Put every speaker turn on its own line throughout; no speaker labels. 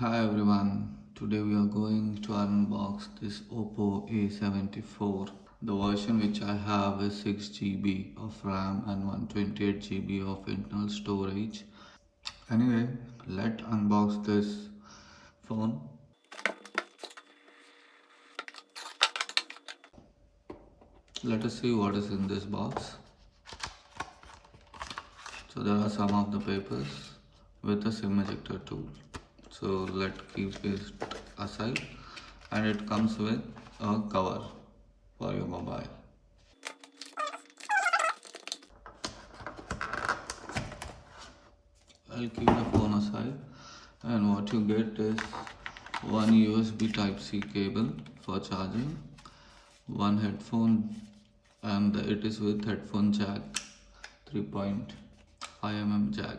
Hi everyone, today we are going to unbox this OPPO A74. The version which I have is 6 GB of RAM and 128 GB of internal storage. Anyway, let's unbox this phone. Let us see what is in this box. So there are some of the papers with a SIM ejector tool. So let's keep it aside, and it comes with a cover for your mobile. I'll keep the phone aside, and what you get is one USB Type-C cable for charging, one headphone, and it is with headphone jack, 3.5 mm jack.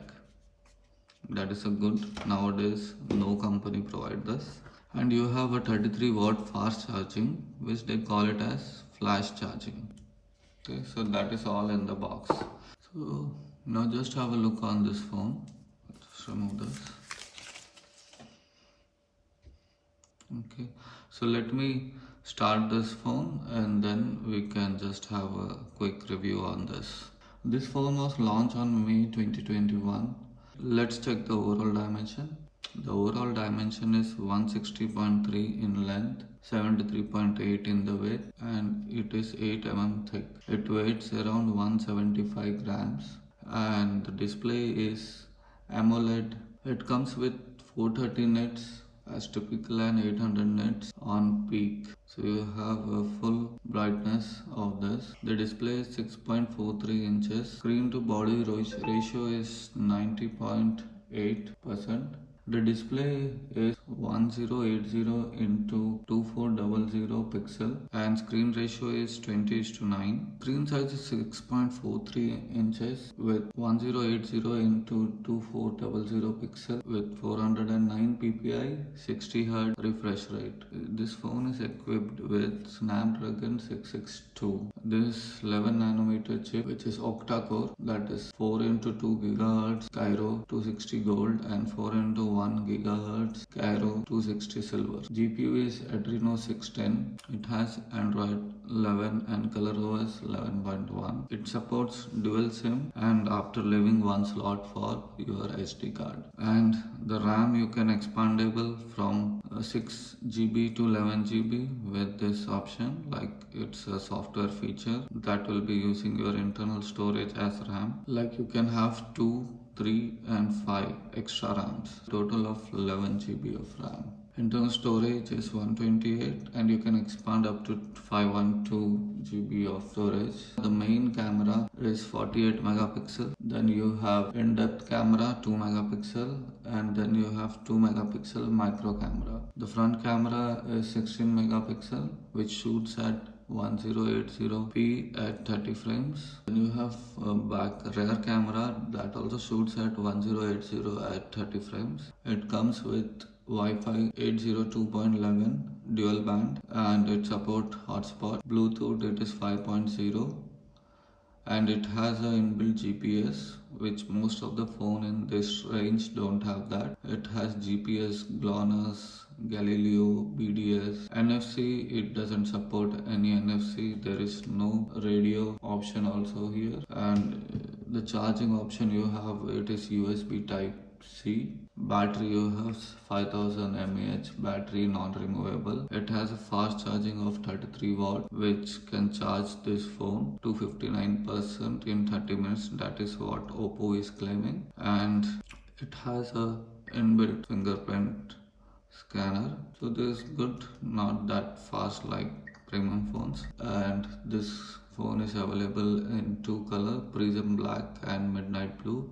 That is a good. Nowadays no company provide this. And you have a 33-watt fast charging, which they call it as flash charging. Okay, so that is all in the box. So now just have a look on this phone. Just remove this. Okay, so let me start this phone and then we can just have a quick review on this. This phone was launched on May 2021. Let's check the overall dimension. The overall dimension is 160.3 in length, 73.8 in the width, and it is 8 mm thick. It weighs around 175 grams, and the display is AMOLED. It comes with 430 nits as typical and 800 nits on peak. So you have a full brightness of this. The display is 6.43 inches. Screen to body ratio is 90.8%. The display is 1080 into 2400 pixel and screen ratio is 20:9. Screen size is 6.43 inches with 1080 into 2400 pixel with 409 ppi, 60 Hz refresh rate. This phone is equipped with Snapdragon 662. This 11 nanometer chip, which is octa-core, that is 4 into 2 GHz Cairo 260 gold and 4 into 1 GHz Cairo 260 silver. GPU is Adreno 610. It has Android 11 and ColorOS 11.1. It supports dual SIM and after leaving one slot for your SD card. And the RAM you can expandable from 6 GB to 11 GB with this option, like it's a software feature that will be using your internal storage as RAM. Like you can have 2, 3 and 5 extra RAMs, total of 11 GB of RAM. Internal storage is 128 and you can expand up to 512 GB of storage. The main camera is 48 megapixel. Then you have in-depth camera 2 megapixel and then you have 2 megapixel micro camera. The front camera is 16 megapixel which shoots at 1080p at 30 frames. Then you have a rear camera that also shoots at 1080 at 30 frames. It comes with Wi-Fi 802.11 dual band and it supports hotspot. Bluetooth it is 5.0 and it has an inbuilt GPS, which most of the phone in this range don't have that. It has GPS, GLONASS, Galileo, BDS, NFC. It doesn't support any NFC. There is no radio option also here, and the charging option you have, it is USB Type-C. Battery you have 5000 mAh battery, non-removable. It has a fast charging of 33 watt which can charge this phone to 59% in 30 minutes. That is what OPPO is claiming, and it has a inbuilt fingerprint scanner. So this is good, not that fast like premium phones. And this phone is available in two color, prism black and midnight blue.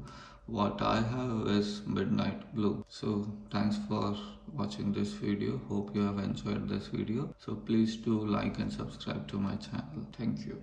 What I have is midnight blue. So thanks for watching this video. Hope you have enjoyed this video. So please do like and subscribe to my channel. Thank you.